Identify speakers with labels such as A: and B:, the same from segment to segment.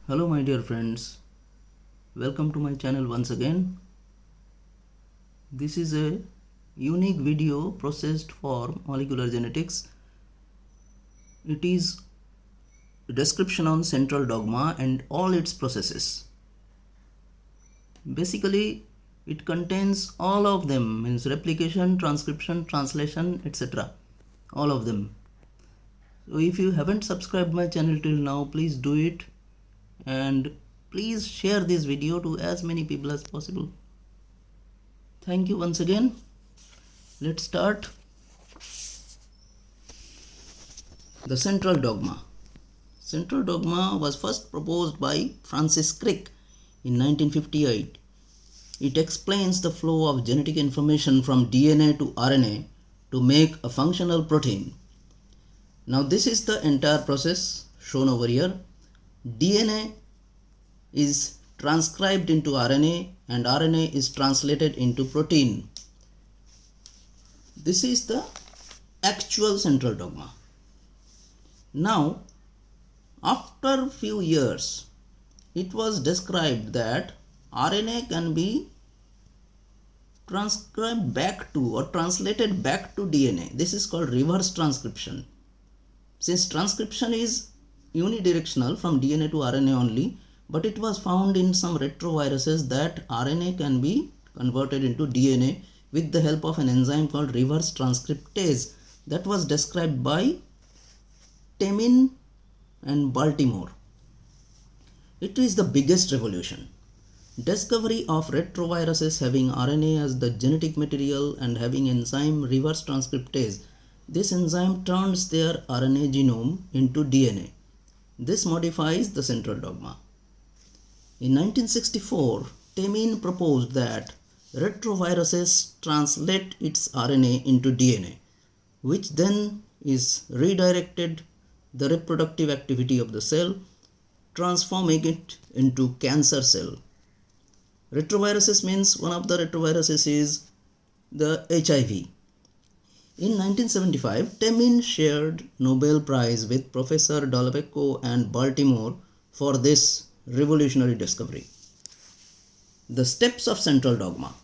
A: Hello my dear friends, welcome to my channel once again. This is a unique video processed for molecular genetics. It is a description on central dogma and all its processes. Basically, it contains all of them, means replication, transcription, translation, etc. All of them. So if you haven't subscribed my channel till now, please do it and please share this video to as many people as possible. Thank you once again. Let's start. The central dogma. Central dogma was first proposed by Francis Crick in 1958. It explains the flow of genetic information from DNA to RNA to make a functional protein. Now this is the entire process shown over here. DNA is transcribed into RNA and RNA is translated into protein. This is the actual central dogma. Now, after few years, it was described that RNA can be transcribed back to or translated back to DNA. This is called reverse transcription. Since transcription is unidirectional from DNA to RNA only, but it was found in some retroviruses that RNA can be converted into DNA with the help of an enzyme called reverse transcriptase that was described by Temin and Baltimore. It is the biggest revolution. Discovery of retroviruses having RNA as the genetic material and having enzyme reverse transcriptase. This enzyme turns their RNA genome into DNA. This modifies the central dogma. In 1964, Temin proposed that retroviruses translate its RNA into DNA, which then is redirected the reproductive activity of the cell, transforming it into cancer cell. Retroviruses means one of the retroviruses is the HIV. In 1975, Temin shared Nobel Prize with Professor Dall'Ospecchio and Baltimore for this revolutionary discovery. The steps of central dogma.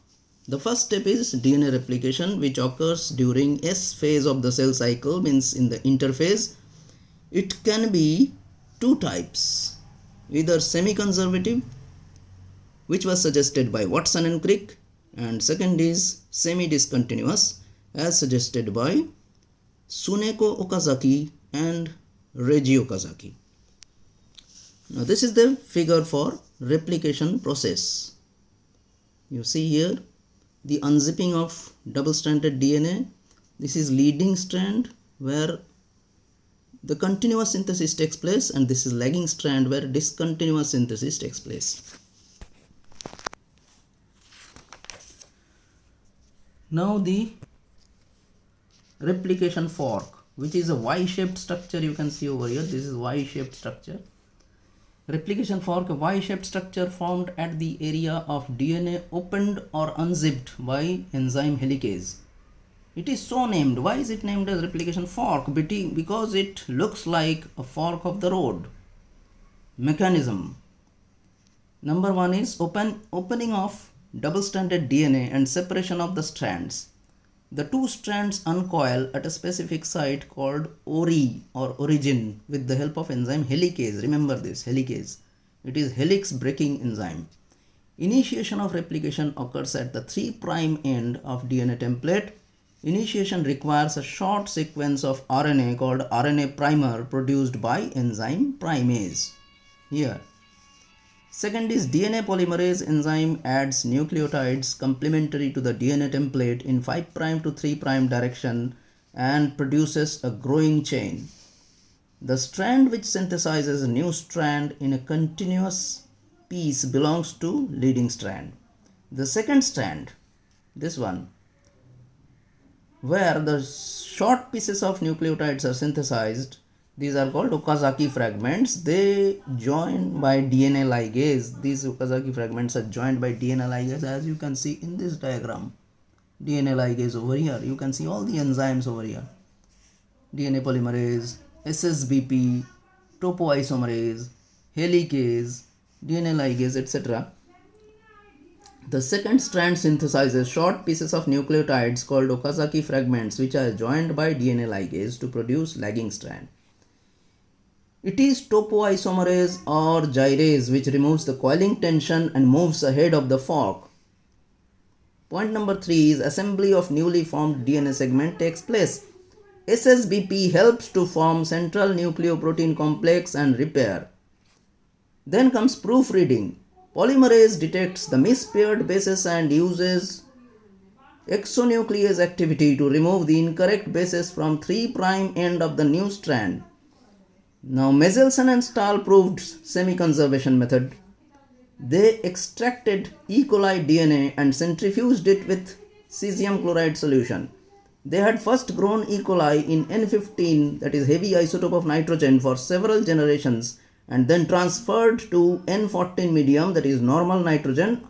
A: The first step is DNA replication, which occurs during S phase of the cell cycle, means in the interphase. It can be two types, either semi-conservative, which was suggested by Watson and Crick, and second is semi-discontinuous, as suggested by Tsuneko Okazaki and Reiji Okazaki. Now this is the figure for replication process. You see here the unzipping of double-stranded DNA. This is leading strand where the continuous synthesis takes place, and this is lagging strand where discontinuous synthesis takes place. Now the replication fork, which is a Y-shaped structure, you can see over here. This is Y-shaped structure. Replication fork, a Y-shaped structure formed at the area of DNA opened or unzipped by enzyme helicase. It is so named. Why is it named as replication fork? Because it looks like a fork of the road. Mechanism. Number one is opening of double-stranded DNA and separation of the strands. The two strands uncoil at a specific site called ori or origin with the help of enzyme helicase. Remember this, helicase. It is helix breaking enzyme. Initiation of replication occurs at the 3' end of DNA template. Initiation requires a short sequence of RNA called RNA primer produced by enzyme primase. Here. Second is DNA polymerase enzyme adds nucleotides complementary to the DNA template in 5' to 3' direction and produces a growing chain. The strand which synthesizes a new strand in a continuous piece belongs to leading strand. The second strand, this one, where the short pieces of nucleotides are synthesized, these are called Okazaki fragments. They join by DNA ligase. These Okazaki fragments are joined by DNA ligase, as you can see in this diagram. DNA ligase over here. You can see all the enzymes over here. DNA polymerase, SSBP, topoisomerase, helicase, DNA ligase, etc. The second strand synthesizes short pieces of nucleotides called Okazaki fragments, which are joined by DNA ligase to produce lagging strand. It is topoisomerase or gyrase which removes the coiling tension and moves ahead of the fork. Point number 3 is assembly of newly formed DNA segment takes place. SSBP helps to form central nucleoprotein complex and repair. Then comes proofreading. Polymerase detects the mispaired bases and uses exonuclease activity to remove the incorrect bases from 3' end of the new strand. Now Meselson and Stahl proved semi-conservation method. They extracted E. coli DNA and centrifuged it with cesium chloride solution. They had first grown E. coli in N15, that is heavy isotope of nitrogen, for several generations and then transferred to N14 medium, that is normal nitrogen.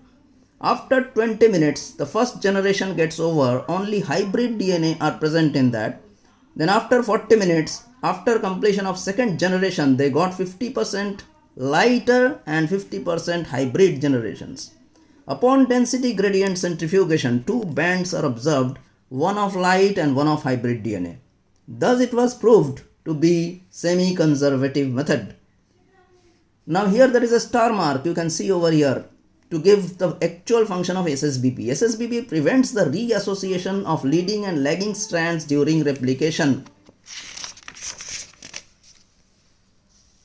A: After 20 minutes, the first generation gets over, only hybrid DNA are present in that. Then after 40 minutes, after completion of second generation, they got 50% lighter and 50% hybrid generations. Upon density gradient centrifugation, two bands are observed, one of light and one of hybrid DNA. Thus it was proved to be semi-conservative method. Now here there is a star mark you can see over here to give the actual function of SSBP. SSBP prevents the reassociation of leading and lagging strands during replication.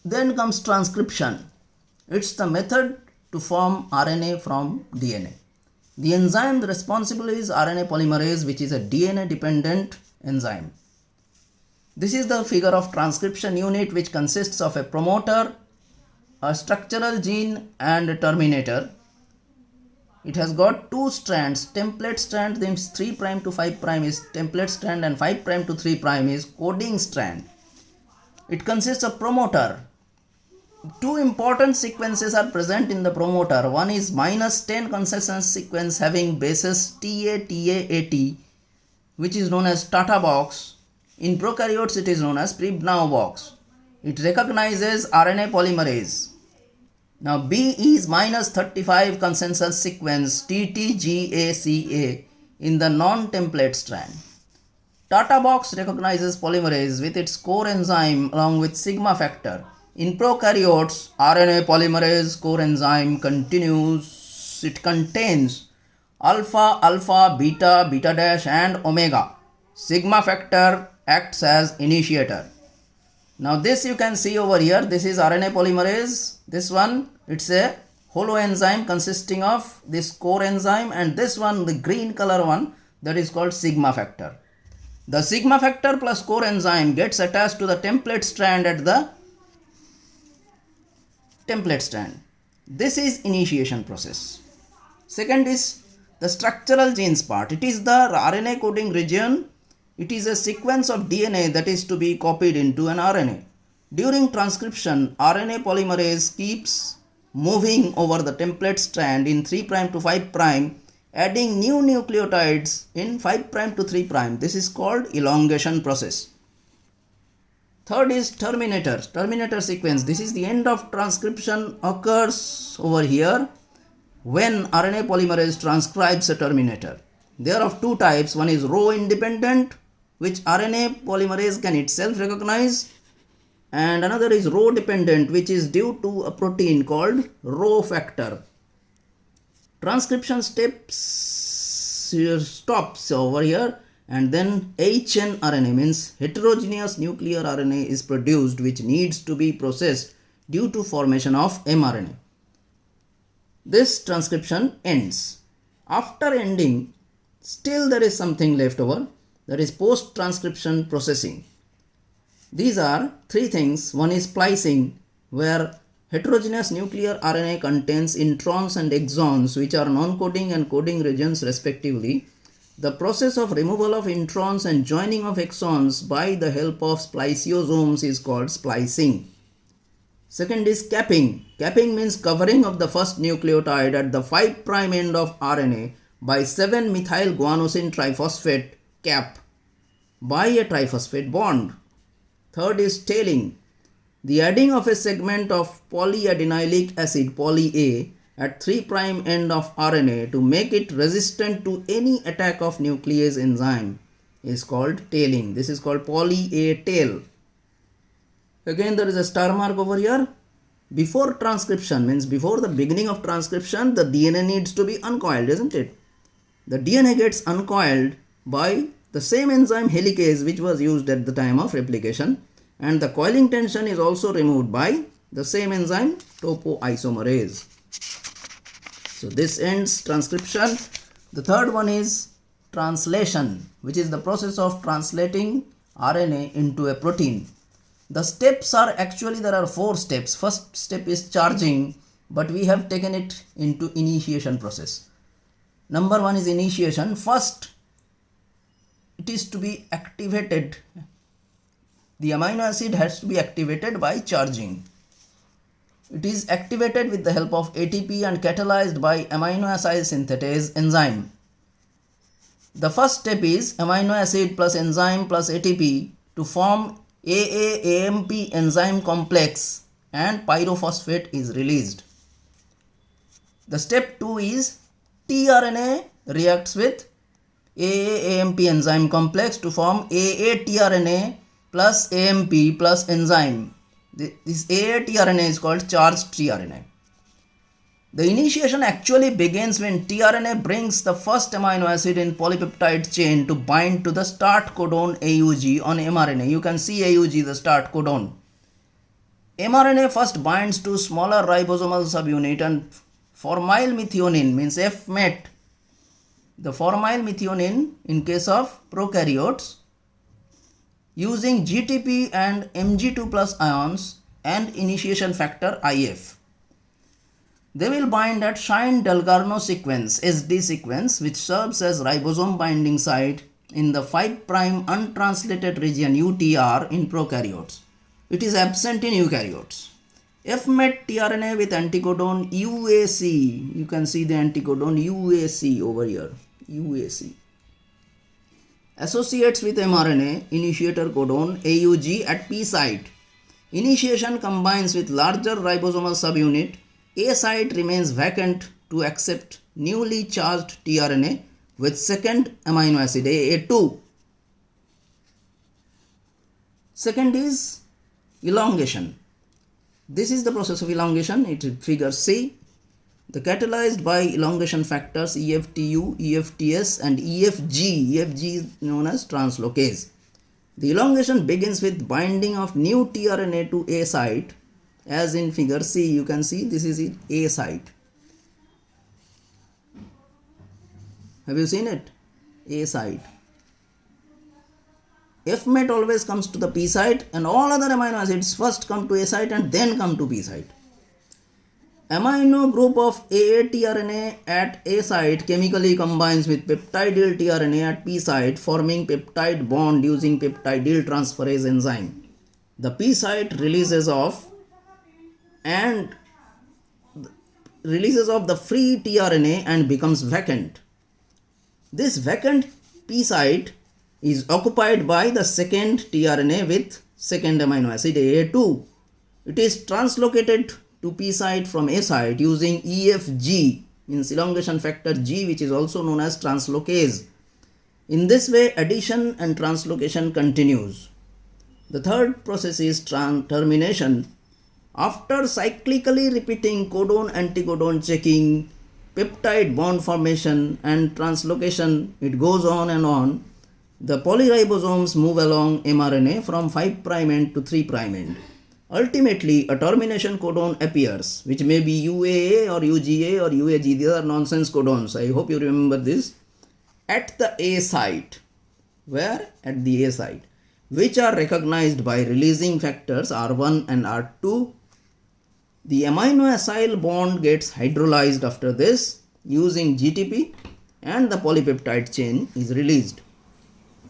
A: Then comes transcription. It's the method to form RNA from DNA. The enzyme responsible is RNA polymerase, which is a DNA dependent enzyme. This is the figure of transcription unit, which consists of a promoter, a structural gene and a terminator. It has got two strands. Template strand means 3' to 5' is template strand and 5' to 3' is coding strand. It consists of promoter. Two important sequences are present in the promoter. One is -10 consensus sequence having bases TA, TA, AT, which is known as Tata box. In prokaryotes it is known as Pribnow box. It recognizes RNA polymerase. Now B is -35 consensus sequence TTGACA in the non-template strand. Tata box recognizes polymerase with its core enzyme along with sigma factor. In prokaryotes, RNA polymerase core enzyme contains alpha, alpha, beta, beta dash and omega. Sigma factor acts as initiator. Now this you can see over here, this is RNA polymerase. This one, it's a holoenzyme consisting of this core enzyme, and this one, the green color one, that is called sigma factor. The sigma factor plus core enzyme gets attached to the template strand at the template strand. This is initiation process. Second is the structural genes part. It is the RNA coding region. It is a sequence of DNA that is to be copied into an RNA. During transcription, RNA polymerase keeps moving over the template strand in 3' to 5', adding new nucleotides in 5' to 3'. This is called elongation process. Third is terminator sequence. This is the end of transcription occurs over here when RNA polymerase transcribes a terminator. They are of two types. One is Rho independent, which RNA polymerase can itself recognize, and another is Rho dependent, which is due to a protein called Rho factor. Transcription stops over here, and then HNRNA means heterogeneous nuclear RNA is produced, which needs to be processed due to formation of mRNA. This transcription ends. After ending, still there is something left over, that is post-transcription processing. These are three things. One is splicing, where heterogeneous nuclear RNA contains introns and exons, which are non-coding and coding regions respectively. The process of removal of introns and joining of exons by the help of spliceosomes is called splicing. Second is capping. Capping means covering of the first nucleotide at the 5' end of RNA by 7-methylguanosine triphosphate cap by a triphosphate bond. Third is tailing. The adding of a segment of polyadenylic acid poly A at 3' end of RNA to make it resistant to any attack of nuclease enzyme is called tailing. This is called poly A tail. Again, there is a star mark over here. Before transcription, means before the beginning of transcription, the DNA needs to be uncoiled, isn't it? The DNA gets uncoiled by the same enzyme helicase which was used at the time of replication, and the coiling tension is also removed by the same enzyme topoisomerase. So this ends transcription. The third one is translation, which is the process of translating RNA into a protein. The steps are actually, there are 4 steps. First step is charging, but we have taken it into initiation process. Number 1 is initiation. First, it is to be activated. The amino acid has to be activated by charging. It is activated with the help of ATP and catalyzed by amino acid synthetase enzyme. The first step is amino acid plus enzyme plus ATP to form AA-AMP enzyme complex, and pyrophosphate is released. The step 2 is tRNA reacts with AA-AMP enzyme complex to form AA-tRNA plus AMP plus enzyme. This AA-tRNA is called charged tRNA. The initiation actually begins when tRNA brings the first amino acid in polypeptide chain to bind to the start codon AUG on mRNA. You can see AUG, the start codon. mRNA first binds to smaller ribosomal subunit and formyl methionine, means FMET. The formyl methionine in case of prokaryotes, using GTP and Mg2 plus ions and initiation factor IF. They will bind at Shine-Dalgarno sequence, SD sequence, which serves as ribosome binding site in the 5' untranslated region UTR in prokaryotes. It is absent in eukaryotes. FMET tRNA with anticodon UAC. You can see the anticodon UAC over here. UAC. Associates with mRNA initiator codon AUG at P site. Initiation combines with larger ribosomal subunit. A site remains vacant to accept newly charged tRNA with second amino acid AA2. Second is elongation. This is the process of elongation. It is figure C. The catalyzed by elongation factors EFTU, EFTS and EFG. EFG is known as translocase. The elongation begins with binding of new tRNA to A site. As in figure C, you can see this is it, A site. Have you seen it? A site. FMET always comes to the P site, and all other amino acids first come to A site and then come to P site. Amino group of AA tRNA at A site chemically combines with peptidyl tRNA at P site, forming peptide bond using peptidyl transferase enzyme. The P site releases of the free tRNA and becomes vacant. This vacant P site is occupied by the second tRNA with second amino acid AA2. It is translocated to P site from A site using EFG, means elongation factor G, which is also known as translocase. In this way, addition and translocation continues. The third process is termination. After cyclically repeating codon-anticodon checking, peptide bond formation and translocation, it goes on and on. The polyribosomes move along mRNA from 5' end to 3' end. Ultimately, a termination codon appears, which may be UAA or UGA or UAG. These are nonsense codons. I hope you remember this. At the A site. Where? At the A site. Which are recognized by releasing factors R1 and R2. The amino acyl bond gets hydrolyzed after this using GTP, and the polypeptide chain is released.